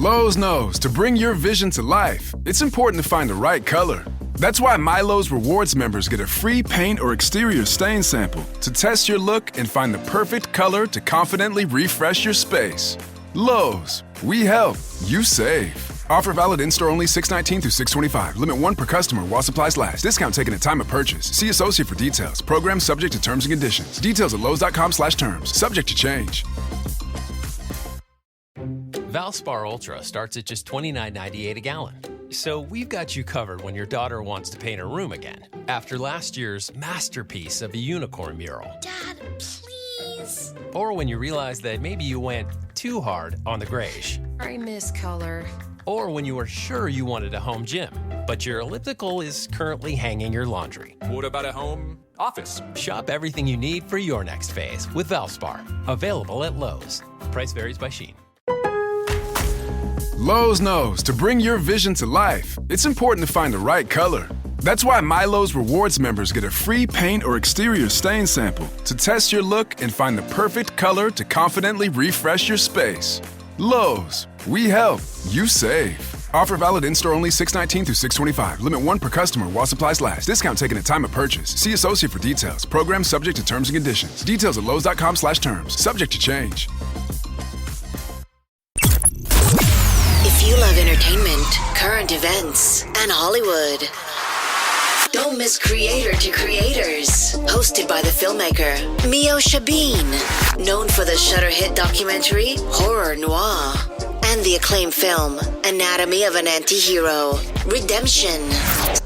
Lowe's knows to bring your vision to life, it's important to find the right color. That's why MyLowe's Rewards members get a free paint or exterior stain sample to test your look and find the perfect color to confidently refresh your space. Lowe's, we help, you save. Offer valid in-store only 6/19 through 6/25. Limit 1 per customer while supplies last. Discount taken at time of purchase. See associate for details. Program subject to terms and conditions. Details at lowes.com/terms. Subject to change. Valspar Ultra starts at just $29.98 a gallon. So we've got you covered when your daughter wants to paint her room again after last year's masterpiece of a unicorn mural. Dad, please. Or when you realize that maybe you went too hard on the grayish. I miss color. Or when you were sure you wanted a home gym, but your elliptical is currently hanging your laundry. What about a home office? Shop everything you need for your next phase with Valspar. Available at Lowe's. Price varies by Shein. Lowe's knows to bring your vision to life, it's important to find the right color. That's why MyLowe's Rewards members get a free paint or exterior stain sample to test your look and find the perfect color to confidently refresh your space. Lowe's, we help, you save. Offer valid in-store only 6/19 through 6/25. Limit 1 per customer while supplies last. Discount taken at time of purchase. See associate for details. Program subject to terms and conditions. Details at lowes.com/terms. Subject to change. If you love entertainment, current events, and Hollywood, don't miss Creator to Creators, hosted by the filmmaker Meosha, known for the Shudder hit documentary Horror Noir and the acclaimed film Anatomy of an Anti-Hero, Redemption.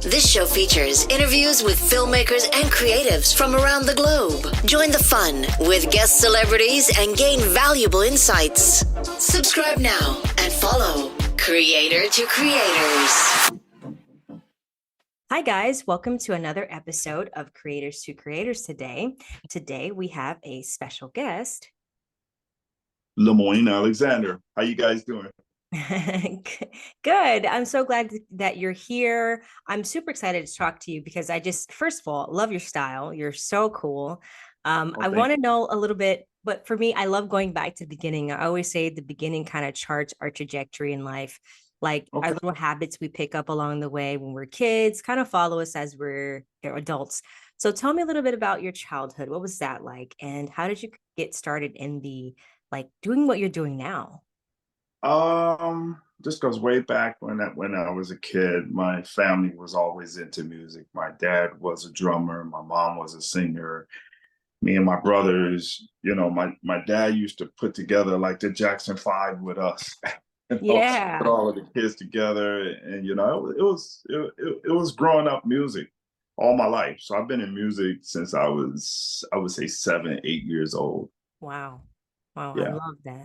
This show features interviews with filmmakers and creatives from around the globe. Join the fun with guest celebrities and gain valuable insights. Subscribe now and follow Creator to Creators. Hi guys, welcome to another episode of Creators to Creators today. Today we have a special guest. Lemoyne Alexander. How you guys doing? Good. I'm so glad that you're here. I'm super excited to talk to you because first of all, love your style. You're so cool. I want to know a little bit, but for me, I love going back to the beginning. I always say the beginning kind of charts our trajectory in life. Like our little habits we pick up along the way when we're kids kind of follow us as we're adults. So tell me a little bit about your childhood. What was that like? And how did you get started in doing what you're doing now? This goes way back when I was a kid. My family was always into music. My dad was a drummer. My mom was a singer. Me and my brothers, my dad used to put together like the Jackson 5 with us. Yeah. Put all of the kids together, and it was growing up music all my life. So I've been in music since I would say 7, 8 years old. Wow. Yeah.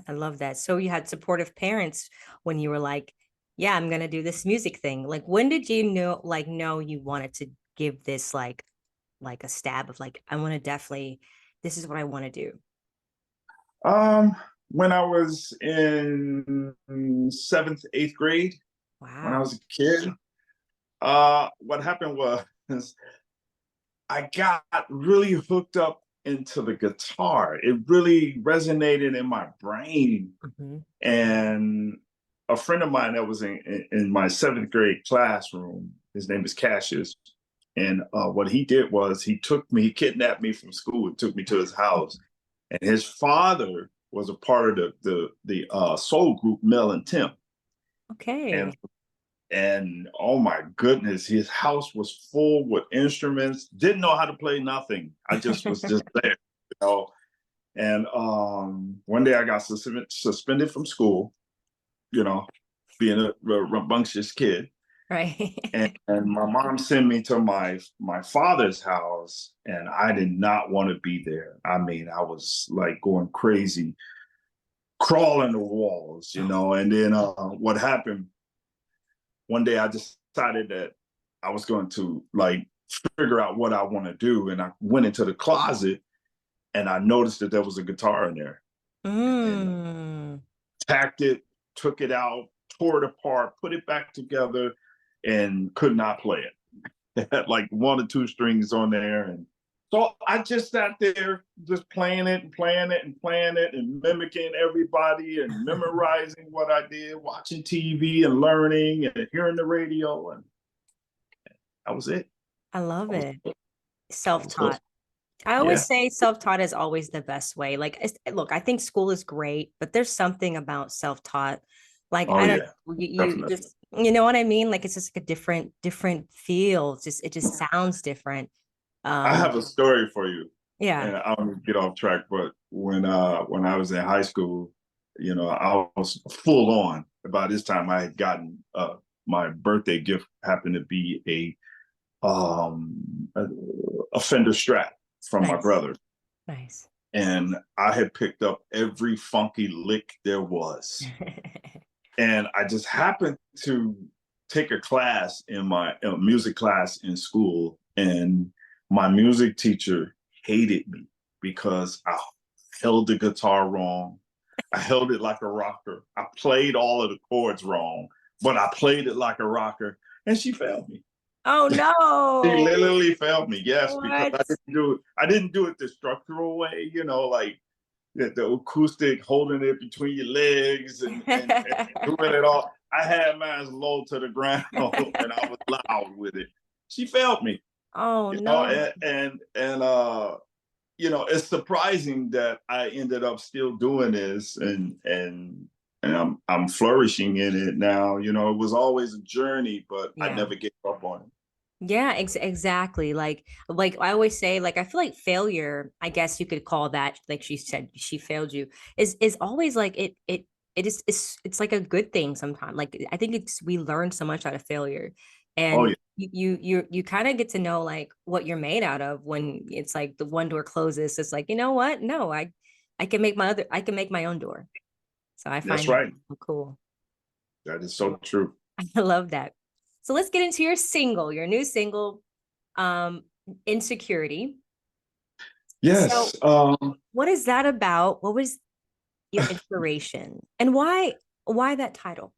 I love that. So you had supportive parents when you were like, yeah, I'm going to do this music thing. Like, when did you know you wanted to give this like a stab of I want to definitely, this is what I want to do? When I was in 7th, 8th grade. Wow. When I was a kid, what happened was I got really hooked up into the guitar. It really resonated in my brain. Mm-hmm. And a friend of mine that was in my 7th grade classroom, his name is Cassius. And what he did was he kidnapped me from school and took me to his house. And his father was a part of the soul group Mel and Tim. Okay. And oh my goodness, his house was full with instruments. Didn't know how to play nothing. I just was just there, And one day I got suspended from school, being a rambunctious kid. Right. and my mom sent me to my father's house, and I did not want to be there. I mean, I was like going crazy, crawling the walls, And then what happened? One day I decided that I was going to figure out what I want to do, and I went into the closet, and I noticed that there was a guitar in there. And tacked it, took it out, tore it apart, put it back together, and could not play it. It had like 1 or 2 strings on there, and So I just sat there just playing it and playing it and playing it and mimicking everybody and memorizing what I did, watching TV and learning and hearing the radio. And that was it. I love That was it. it. Self-taught. I Yeah. always say self-taught is always the best way. Like, look, I think school is great, but there's something about self-taught. Like, Oh I don't yeah. you Definitely. just, you know what I mean? Like, it's just like a different feel. It just sounds different. I Um, have a story for you, yeah. and I don't want to get off track, but when I was in high school, I was full on. By this time, I had gotten my birthday gift happened to be a, a Fender Strat from my Nice. brother, Nice. and I had picked up every funky lick there was, and I just happened to take a class in my music class in school, and my music teacher hated me because I held the guitar wrong. I held it like a rocker. I played all of the chords wrong, but I played it like a rocker, and she failed me. Oh She no. literally failed me, yes, because What? I didn't do it the structural way, like the acoustic, holding it between your legs and doing it all. I had mine low to the ground and I was loud with it. She failed me, Oh no. it's surprising that I ended up still doing this and I'm flourishing in it now. It was always a journey, but I Yeah. never gave up on it. Yeah, exactly. Like I always say, like I feel like failure, I guess you could call that, like she said, she failed you, is always like it's like a good thing sometimes. Like I think we learn so much out of failure. Oh And yeah. you kind of get to know like what you're made out of when it's like the one door closes. It's like, you know what? No, I can make I can make my own door. So I That's find that right. cool. That is so true. I love that. So let's get into your new single, um, Insecurity. So Yes. what is that about? What was your inspiration? And why that title?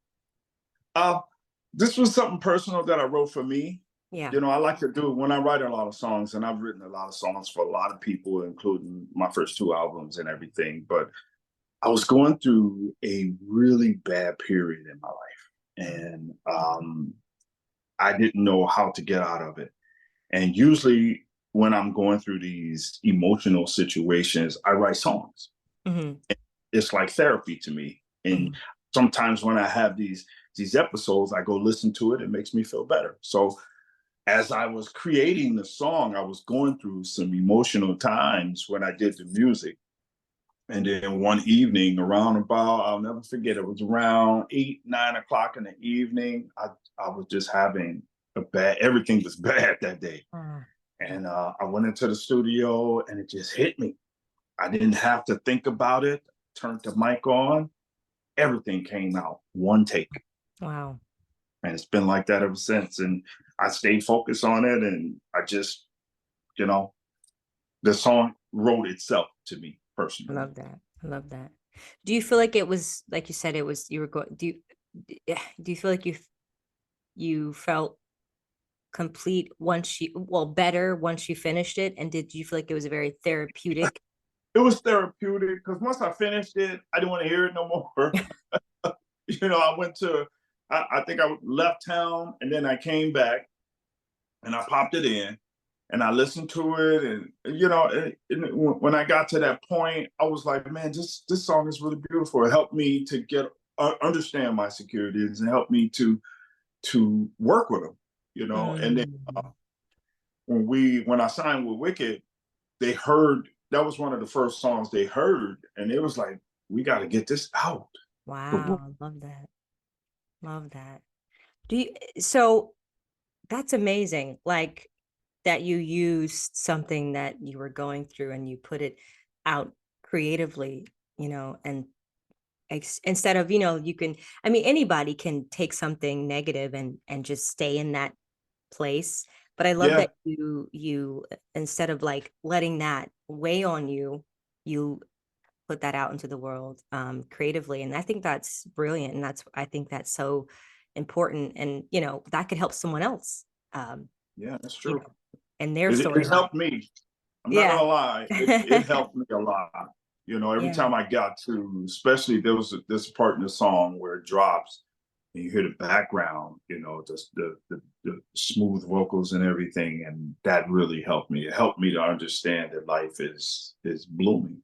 Uh, this was something personal that I wrote for me. Yeah. I like to do when I write a lot of songs, and I've written a lot of songs for a lot of people, including my first two albums and everything. But I was going through a really bad period in my life, and I didn't know how to get out of it. And usually, when I'm going through these emotional situations, I write songs. Mm-hmm. It's like therapy to me. And sometimes when I have these episodes, I go listen to it. It makes me feel better. So as I was creating the song, I was going through some emotional times when I did the music. And then one evening, around about, I'll never forget, it was around 8, 9 o'clock in the evening. I was just having everything was bad that day. And I went into the studio and it just hit me. I didn't have to think about it. Turned the mic on. Everything came out one take. Wow. And it's been like that ever since. And I stayed focused on it. And I just, the song wrote itself to me I personally. love that. I love that. Do you feel like it was, like you said, it was, you were going, do you feel like you felt complete better once you finished it? And did you feel like it was very therapeutic? It was therapeutic because once I finished it, I didn't want to hear it no more. I went to, I think I left town and then I came back and I popped it in and I listened to it. And when I got to that point, I was like, man, this song is really beautiful. It helped me to understand my securities and helped me to work with them, And then when I signed with Wicked, they heard, that was one of the first songs they heard, and it was like, we got to get this out. Wow, love that. Love that. So that's amazing. Like that you used something that you were going through and you put it out creatively, and instead of, anybody can take something negative and just stay in that place. But I love Yeah. that you instead of like letting that weigh on you, you put that out into the world creatively. And I think that's brilliant. And I think that's so important. And, that could help someone else. Yeah, that's true. And their It storyline. helped me. I'm not Yeah. gonna lie, it helped me a lot. You know, every Yeah. time I got to, especially there was this part in the song where it drops and you hear the background, you know, just the smooth vocals and everything, and that really helped me. It helped me to understand that life is blooming,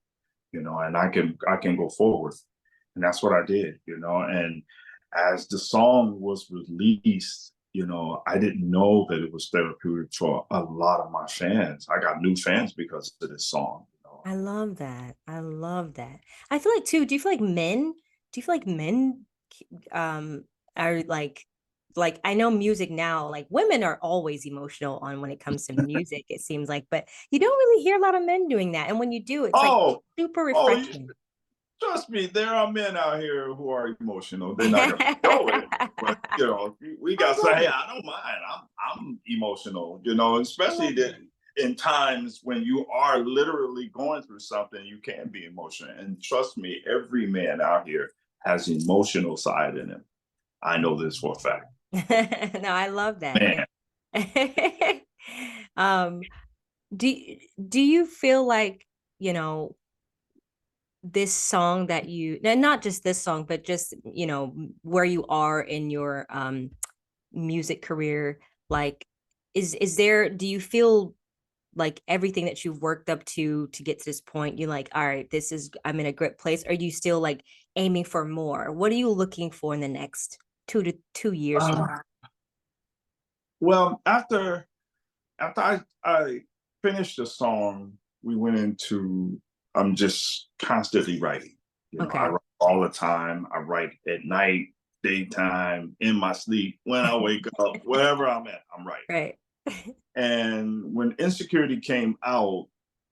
you know, and I can go forward, and that's what I did, you know. And as the song was released, you know, I didn't know that it was therapeutic for a lot of my fans. I got new fans because of this song, you know. I love that. I love that. I feel like too, do you feel like men um are like I know music now, like women are always emotional on when it comes to music, it seems like, but you don't really hear a lot of men doing that. And when you do, it's like Oh, super oh, you, refreshing. trust me, there are men out here who are emotional. They're not gonna show it, but you know, we I got to say, love hey, it. I don't mind. I'm emotional, you know, I especially love that it. in times when you are literally going through something, you can be emotional. And trust me, every man out here has an emotional side in him. I know this for a fact. No, I love that. Man, um, do do you feel like, you know, this song that you, and not just this song, but just, you know, where you are in your music career, like is there, do you feel like everything that you've worked up to get to this point, you're like, all right, this is, I'm in a great place? Or are you still like aiming for more? What are you looking for in the next 2 years from uh, well, after I finished the song, we went into I'm just constantly writing. You now? know, I Okay. write all the time. I write at night, daytime, in my sleep, when I wake up, wherever I'm at, I'm writing. Right. And when Insecurity came out,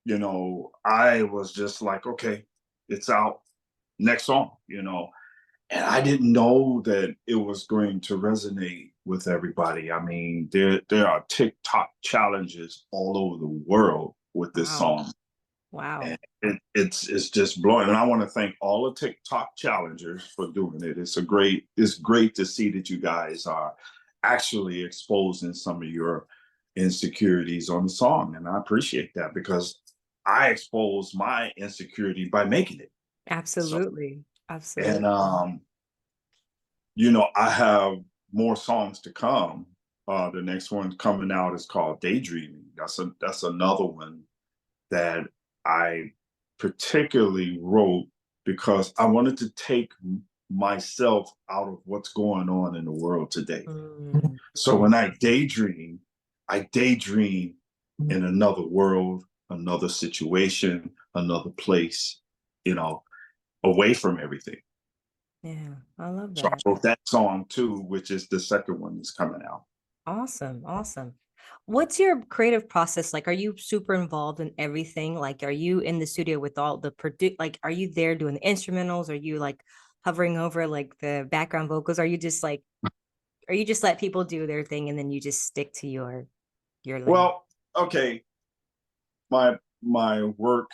you know, I was just like, okay, it's out. Next song, you know. And I didn't know that it was going to resonate with everybody. I mean, there are TikTok challenges all over the world with this Wow. song, and Wow. it's just blowing. And I want to thank all the TikTok challengers for doing it. It's great to see that you guys are actually exposing some of your insecurities on the song, and I appreciate that because I expose my insecurity by making it. So, Absolutely. and Absolutely. you know, I have more songs to come. The next one coming out is called Daydreaming. That's another one that I particularly wrote because I wanted to take myself out of what's going on in the world today. Mm. So when I daydream in another world, another situation, another place, you know, away from everything. Yeah, I love So I that. wrote that song too, which is the second one that's coming out. Awesome. Awesome. What's your creative process like? Are you super involved in everything? Like, are you in the studio with all the like, are you there doing the instrumentals? Are you like hovering over like the background vocals? Are you just like, or you just let people do their thing and then you just stick to your lane? Well, okay, my work,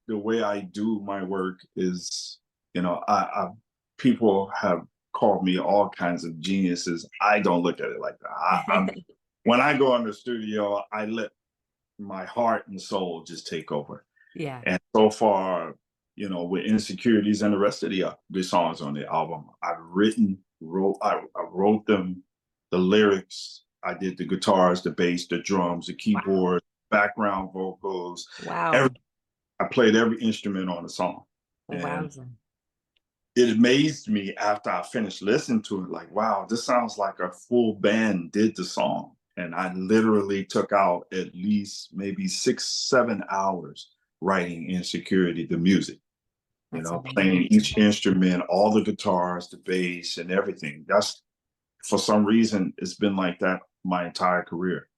the way I do my work is, you know, I people have called me all kinds of geniuses. I don't look at it like that. I'm when I go in the studio, I let my heart and soul just take over. Yeah. And so far, you know, with Insecurities and the rest of the songs on the album, I wrote them, the lyrics, I did the guitars, the bass, the drums, the Wow. keyboard, background vocals, Wow. every I played every instrument on the song. And Wowza. it amazed me after I finished listening to it, like, wow, this sounds like a full band did the song. And I literally took out at least maybe 6, 7 hours writing Insecurity, the music, you That's know, playing each amazing. instrument, all the guitars, the bass, and everything. That's for some reason, it's been like that my entire career.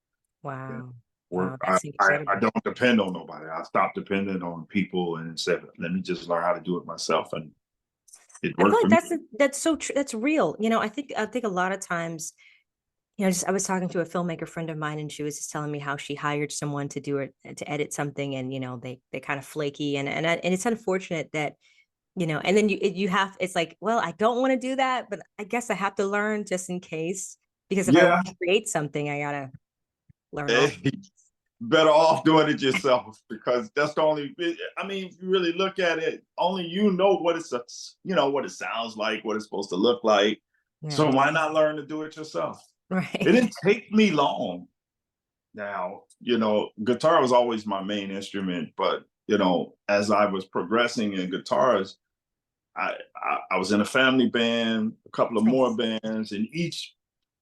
You know, Wow. work, Wow. That's I incredible. don't depend on nobody. I stopped depending on people and said, let me just learn how to do it myself. And it I feel worked for like me. that's so true. That's real. You know, I think a lot of times, you know, just I was talking to a filmmaker friend of mine, and she was just telling me how she hired someone to do it, to edit something, and you know, they kind of flaky, and it's unfortunate that, you know, and then you have, it's like, well, I don't want to do that, but I guess I have to learn just in case, because if I Yeah. want to create something, I gotta learn all. Hey, better off doing it yourself, because that's the only, I mean, if you really look at it, only you know what it's, what it sounds like, what it's supposed to look like. So Yeah. why not learn to do it yourself? It Right. didn't take me long. Now, guitar was always my main instrument, but as I was progressing in guitars, I was in a family band, a couple of more bands, and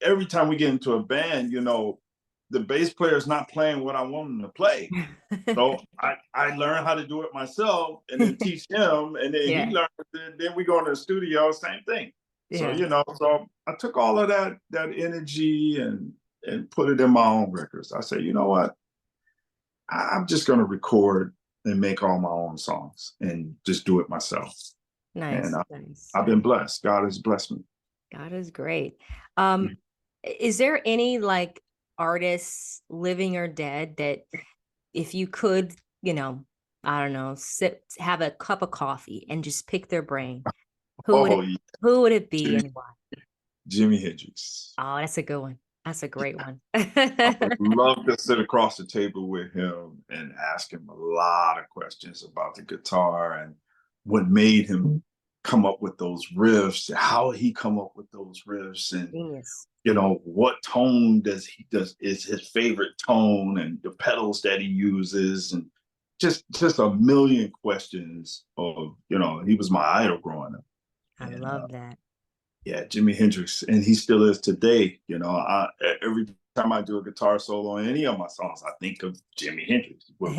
every time we get into a band, the bass player is not playing what I want him to play. So I learned how to do it myself and then teach him, and then he Yeah. learned, and then we go into the studio, same thing. So, Yeah. so I took all of that energy and put it in my own records. I said, you know what? I'm just going to record and make all my own songs and just do it myself. Nice. And Nice. I've been blessed. God has blessed me. God is great. Is there any like artists, living or dead, that if you could, I don't know, have a cup of coffee and just pick their brain, who would it be and why? Jimi Hendrix. Oh, that's a good one. That's a great one. I would love to sit across the table with him and ask him a lot of questions about the guitar and what made him come up with those riffs, how he come up with those riffs, and Genius. what tone is his favorite tone, and the pedals that he uses, and just a million questions of, he was my idol growing up. I love that. Yeah, Jimi Hendrix, and he still is today. Every time I do a guitar solo on any of my songs, I think of Jimi Hendrix. What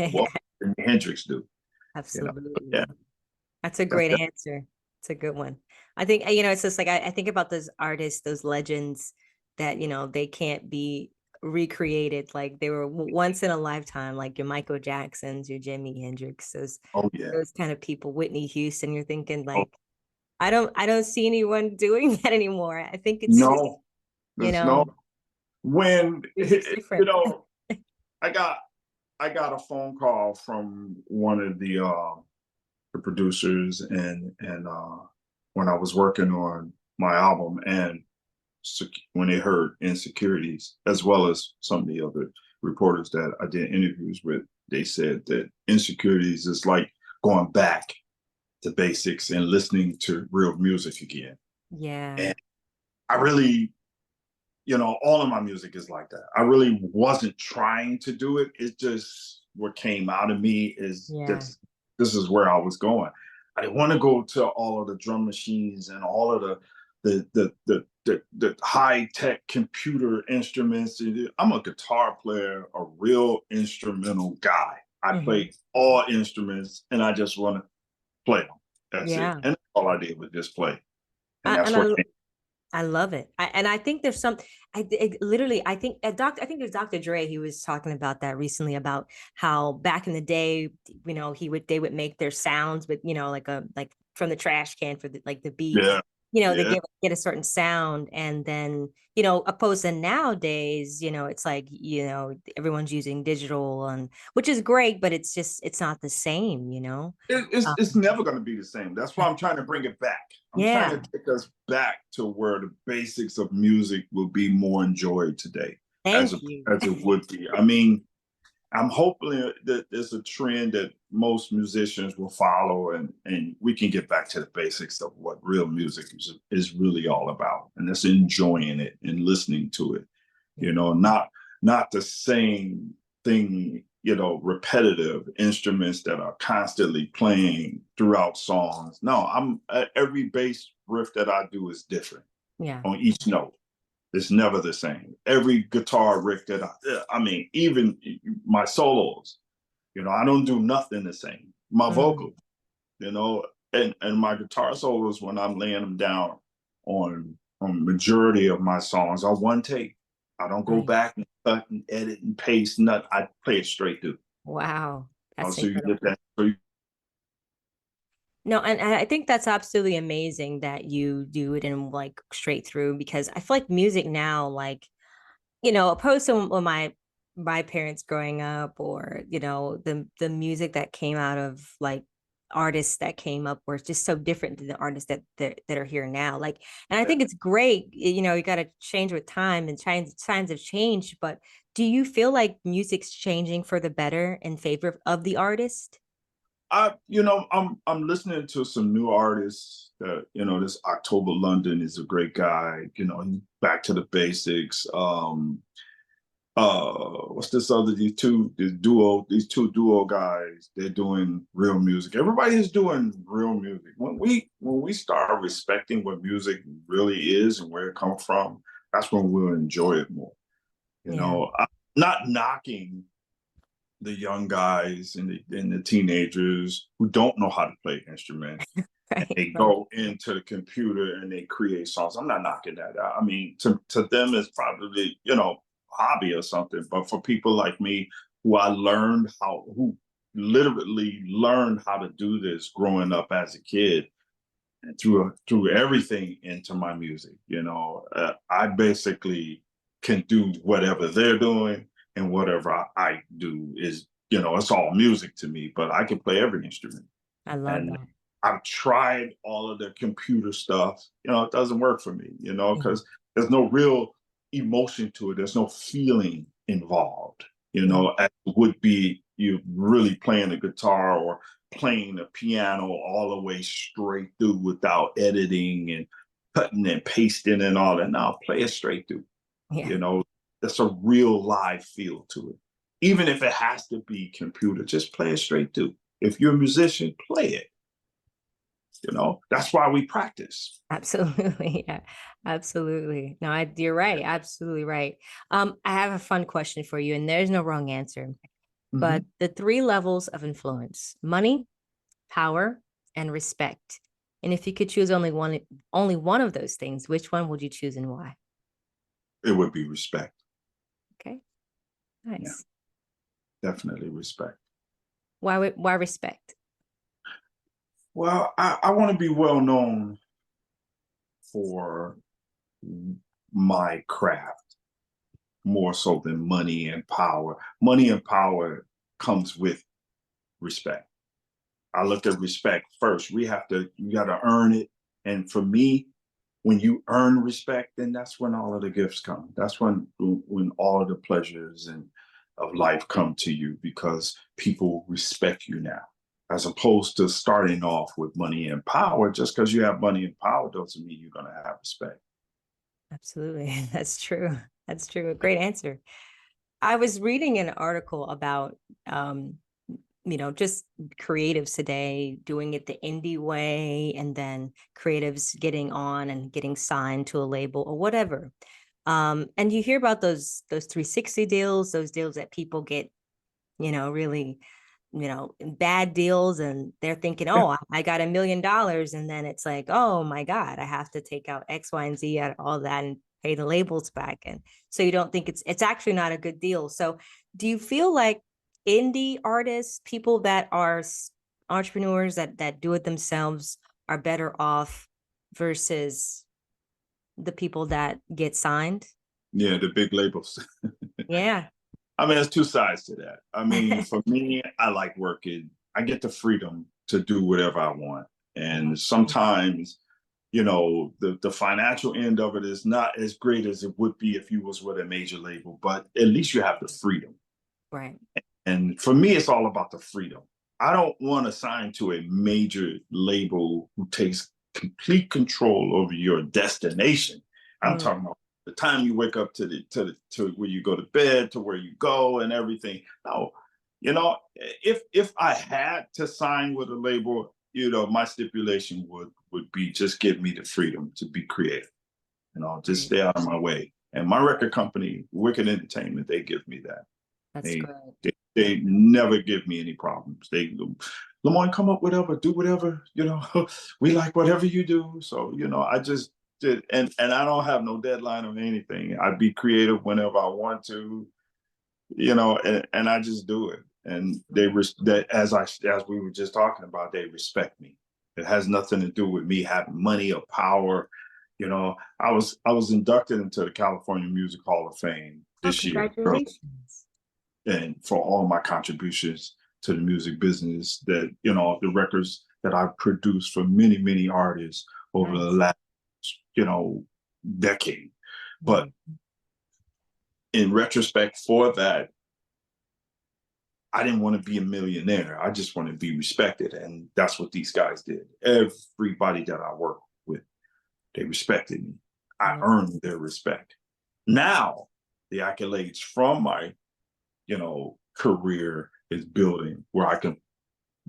Jimi Hendrix do? Absolutely. Yeah, that's a great answer. It's a good one. I think, it's just like, I think about those artists, those legends that, they can't be recreated. Like they were once in a lifetime, like your Michael Jacksons, your Jimi Hendrix, those kind of people, Whitney Houston. You're thinking like, I don't see anyone doing that anymore. I think it's when different. I got a phone call from one of the producers, and when I was working on my album, and when they heard Insecurities, as well as some of the other reporters that I did interviews with, they said that Insecurities is like going back to basics and listening to real music again. Yeah. And I really, all of my music is like that. I really wasn't trying to do it. It's just what came out of me is this is where I was going. I didn't want to go to all of the drum machines and all of the high tech computer instruments. I'm a guitar player, a real instrumental guy. I play all instruments, and I just want to play them. That's it. And all I did was just play. And that's what I love it. I think there's some, I think there's Dr. Dre, he was talking about that recently, about how back in the day, they would make their sounds, but like from the trash can for the beat. They get a certain sound, and then opposed to nowadays, it's like everyone's using digital, and which is great, but it's not the same. It's never going to be the same. That's why I'm trying to bring it back. I'm trying to take us back to where the basics of music will be more enjoyed today, as it would be. I mean, I'm hoping that there's a trend that most musicians will follow, and we can get back to the basics of what real music is really all about. And that's enjoying it and listening to it, not the same thing, repetitive instruments that are constantly playing throughout songs. No, every bass riff that I do is different on each note. It's never the same. Every guitar riff that even my solos, I don't do nothing the same. My vocals, and my guitar solos, when I'm laying them down on majority of my songs, are one take. I don't go back and cut and edit and paste. Nothing. I play it straight through. Wow, that's so incredible. You get that. No, and I think that's absolutely amazing that you do it in like straight through, because I feel like music now, like, opposed to when my parents growing up, or, the music that came out of like artists that came up were just so different than the artists that are here now. Like, and I think it's great, you know, you got to change with time, and times have changed. But do you feel like music's changing for the better in favor of the artist? I'm listening to some new artists. This October London is a great guy. He's back to the basics. What's this other these two duo guys? They're doing real music. Everybody is doing real music. When we start respecting what music really is and where it comes from, that's when we'll enjoy it more. I'm not knocking the young guys and the teenagers who don't know how to play instruments. Right, They go into the computer and they create songs. I'm not knocking that out. I mean, to them, it's probably, hobby or something. But for people like me, who literally learned how to do this growing up as a kid, and threw everything into my music, I basically can do whatever they're doing, and whatever I do is, it's all music to me, but I can play every instrument. I love And that. I've tried all of the computer stuff. It doesn't work for me, because there's no real emotion to it. There's no feeling involved, as would be you really playing a guitar or playing a piano all the way straight through without editing and cutting and pasting and all that. Now play it straight through. Yeah. There's a real live feel to it. Even if it has to be computer, just play it straight through. If you're a musician, play it. That's why we practice. Absolutely. Yeah, absolutely. No, you're right. Absolutely right. I have a fun question for you, and there's no wrong answer. But the 3 levels of influence: money, power, and respect. And if you could choose only one of those things, which one would you choose and why? It would be respect. Okay. Nice. Yeah, definitely respect. Why respect? Well, I want to be well known for my craft more so than money and power. Money and power comes with respect. I look at respect first. You got to earn it. And for me, when you earn respect, then that's when all of the gifts come. That's when all of the pleasures of life come to you, because people respect you now, as opposed to starting off with money and power. Just because you have money and power doesn't mean you're going to have respect. Absolutely. That's true. That's true. A great answer. I was reading an article about, just creatives today doing it the indie way, and then creatives getting on and getting signed to a label or whatever. And you hear about those 360 deals, those deals that people get, really, bad deals, and they're thinking, oh, I got $1 million. And then it's like, oh my God, I have to take out X, Y, and Z out of all that and pay the labels back. And so you don't think it's actually not a good deal. So do you feel like indie artists, people that are entrepreneurs that do it themselves, are better off versus the people that get signed? Yeah, the big labels. Yeah. I mean, there's two sides to that. I mean, for me, I like working. I get the freedom to do whatever I want. And sometimes, the financial end of it is not as great as it would be if you was with a major label, but at least you have the freedom. Right. And for me, it's all about the freedom. I don't want to sign to a major label who takes complete control over your destination. I'm talking about the time you wake up to where you go to bed, to where you go and everything. No, if I had to sign with a label, my stipulation would be just give me the freedom to be creative. Just stay out of my way. And my record company, Wicked Entertainment, they give me that. That's great. They never give me any problems. Lemoyne, come up whatever, do whatever, we like whatever you do. So, I just did, and I don't have no deadline on anything. I be creative whenever I want to, and I just do it. And as we were just talking about, they respect me. It has nothing to do with me having money or power. I was inducted into the California Music Hall of Fame this year. Congratulations. And for all my contributions to the music business, that, you know, the records that I've produced for many, many artists over the last, you know, decade. But in retrospect for that, I didn't want to be a millionaire. I just want to be respected. And that's what these guys did. Everybody that I worked with, they respected me. I earned their respect. Now, the accolades from my, you know, career is building where I can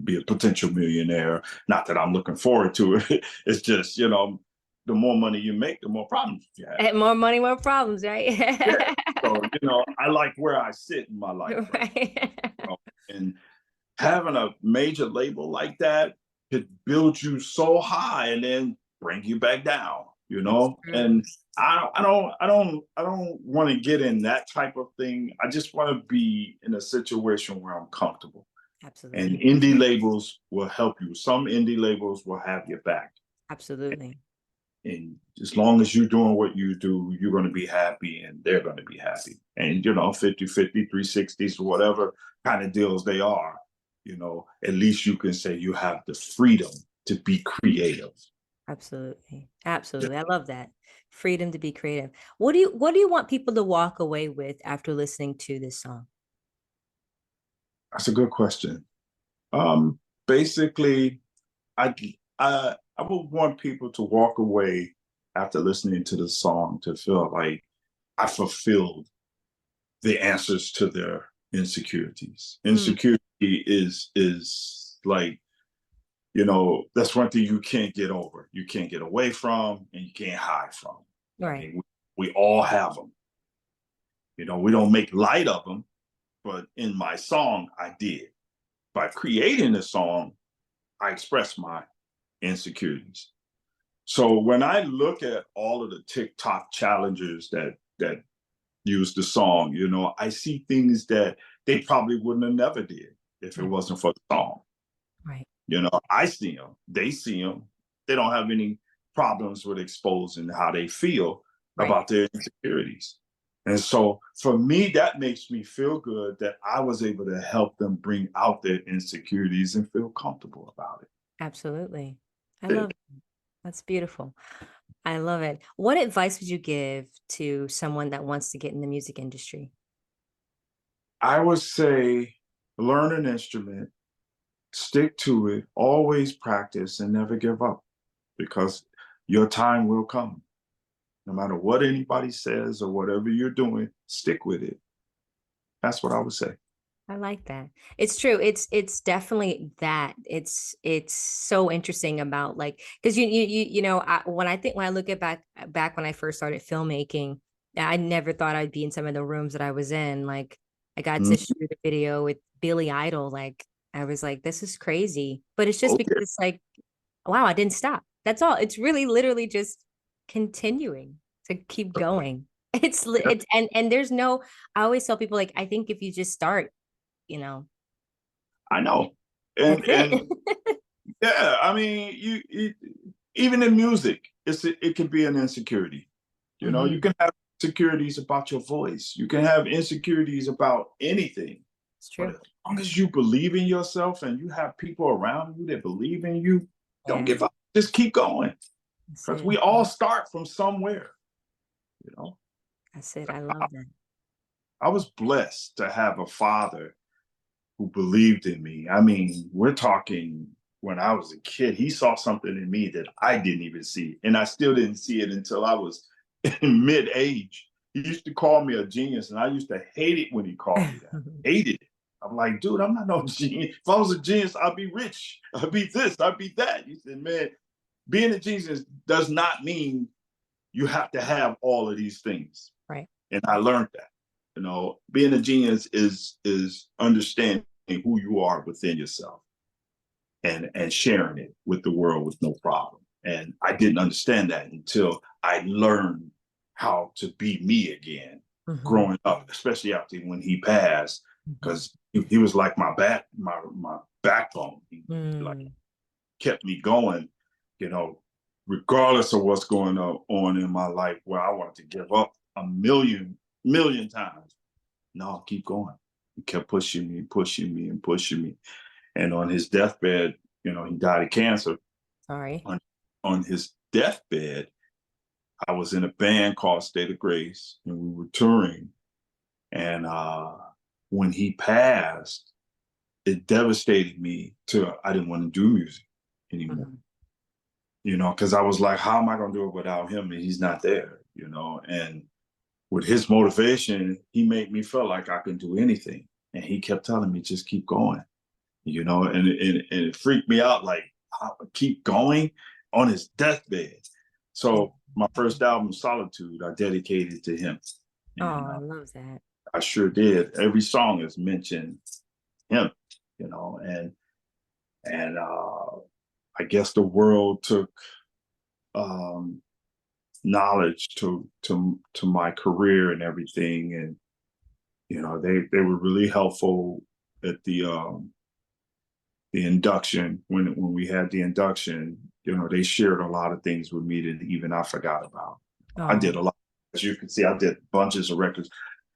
be a potential millionaire. Not that I'm looking forward to it. It's just, you know, the more money you make, the more problems you have. And more money, more problems, right? Yeah. So, you know, I like where I sit in my life. Right? You know, and having a major label like that could build you so high and then bring you back down, you know? And I don't want to get in that type of thing. I just want to be in a situation where I'm comfortable. Absolutely. And indie labels will help you. Some indie labels will have your back. Absolutely. And as long as you're doing what you do, you're going to be happy and they're going to be happy. And, you know, 50-50, 360s, whatever kind of deals they are, you know, at least you can say you have the freedom to be creative. Absolutely. Absolutely. I love that. Freedom to be creative. What do you want people to walk away with after listening to this song? That's a good question. Basically, I would want people to walk away after listening to the song to feel like I fulfilled the answers to their insecurities. Insecurity is like, you know, that's one thing you can't get over. You can't get away from, and you can't hide from. Right. I mean, we all have them. You know, we don't make light of them, but in my song, I did. By creating the song, I expressed my insecurities. So when I look at all of the TikTok challengers that use the song, you know, I see things that they probably wouldn't have never did if it wasn't for the song. Right. You know, I see them, they see them. They don't have any problems with exposing how they feel about their insecurities. And so for me, that makes me feel good that I was able to help them bring out their insecurities and feel comfortable about it. Absolutely. I love it. That's beautiful. I love it. What advice would you give to someone that wants to get in the music industry? I would say learn an instrument, stick to it, always practice, and never give up, because your time will come. No matter what anybody says or whatever you're doing, stick with it. That's what I would say. I like that. It's true. It's definitely that. It's so interesting about, like, because you know, when I look at back when I first started filmmaking, I never thought I'd be in some of the rooms that I was in. Like, I got to shoot a video with Billy Idol. Like, I was like, this is crazy. But it's just because it's like, wow, I didn't stop. That's all. It's really literally just continuing to keep going. It's and there's no, I always tell people, like, I think if you just start, you know. I know. And yeah, I mean, you even in music, it can be an insecurity. You know, you can have insecurities about your voice. You can have insecurities about anything. It's true. But as long as you believe in yourself and you have people around you that believe in you, don't give up. Just keep going. Because we all start from somewhere, you know. That's it. I love that. I was blessed to have a father who believed in me. I mean, we're talking when I was a kid, he saw something in me that I didn't even see. And I still didn't see it until I was in mid-age. He used to call me a genius, and I used to hate it when he called me that. Hated it. I'm like, dude, I'm not no genius. If I was a genius, I'd be rich. I'd be this, I'd be that. He said, man, being a genius does not mean you have to have all of these things. Right. And I learned that. You know, being a genius is understanding who you are within yourself and sharing it with the world with no problem. And I didn't understand that until I learned how to be me again, growing up, especially after when he passed, because he was like my backbone. He like kept me going, you know, regardless of what's going on in my life, where I wanted to give up a million times. No, keep going. He kept pushing me, pushing me, and pushing me. And on his deathbed, he died of cancer. Sorry. On his deathbed, I was in a band called State of Grace, and we were touring. And when he passed, it devastated me I didn't want to do music anymore. Because I was like, how am I going to do it without him? And he's not there, and with his motivation, he made me feel like I can do anything. And he kept telling me, just keep going, and it freaked me out, like, keep going on his deathbed. So my first album, Solitude, I dedicated to him. And, I love that. I sure did. Every song is mentioned him, and I guess the world took knowledge to my career and everything, and they were really helpful at the induction. When we had the induction, they shared a lot of things with me that even I forgot about. I did a lot. As you can see, I did bunches of records.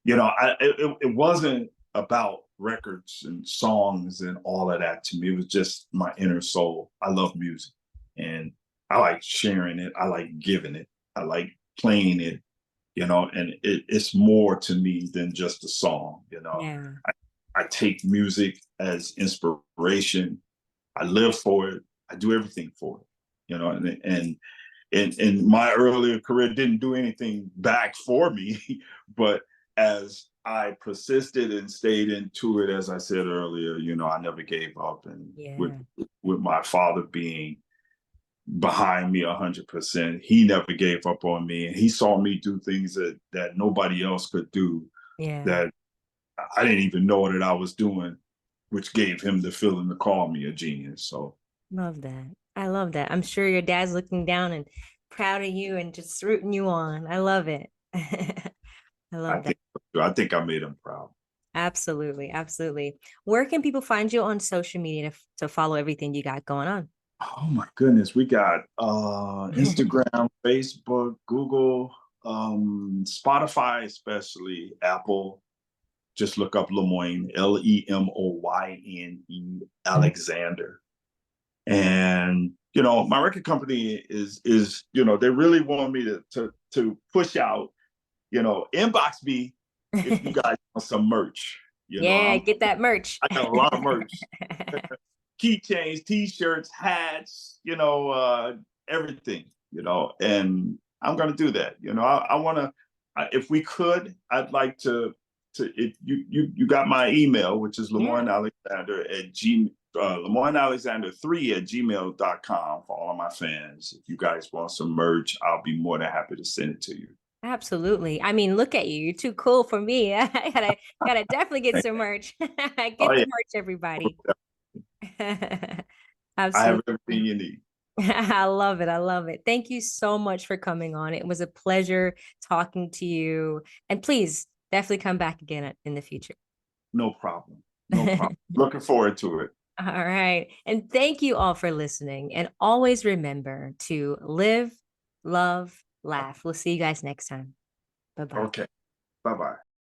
It wasn't about records and songs and all of that to me. It was just my inner soul. I love music, and I like sharing it. I like giving it. I like playing it, and it's more to me than just a song. Yeah. I take music as inspiration. I live for it. I do everything for it, and my earlier career didn't do anything back for me, but as I persisted and stayed into it, as I said earlier, I never gave up. And with my father being behind me 100%, he never gave up on me. And he saw me do things that nobody else could do, that I didn't even know that I was doing, which gave him the feeling to call me a genius. So love that. I love that. I'm sure your dad's looking down and proud of you and just rooting you on. I love it. I love that. I think I made him proud. Absolutely. Absolutely. Where can people find you on social media to follow everything you got going on? Oh my goodness. We got Instagram, Facebook, Google, Spotify, especially Apple. Just look up Lemoyne, Lemoyne Alexander. And my record company is they really want me to push out, inbox me if you guys want some merch. Get that merch. I got a lot of merch. Keychains, t-shirts, hats, everything, and I'm going to do that. I want to, if we could, I'd like to if you got my email, which is Lemoyne Alexander at Lemoyne Alexander 3 at gmail.com for all of my fans. If you guys want some merch, I'll be more than happy to send it to you. Absolutely. I mean, look at you. You're too cool for me. I gotta definitely get some merch. Get the merch, everybody. Absolutely. I have everything you need. I love it. I love it. Thank you so much for coming on. It was a pleasure talking to you. And please definitely come back again in the future. No problem. No problem. Looking forward to it. All right. And thank you all for listening. And always remember to live, love, laugh. We'll see you guys next time. Bye-bye. Okay. Bye-bye.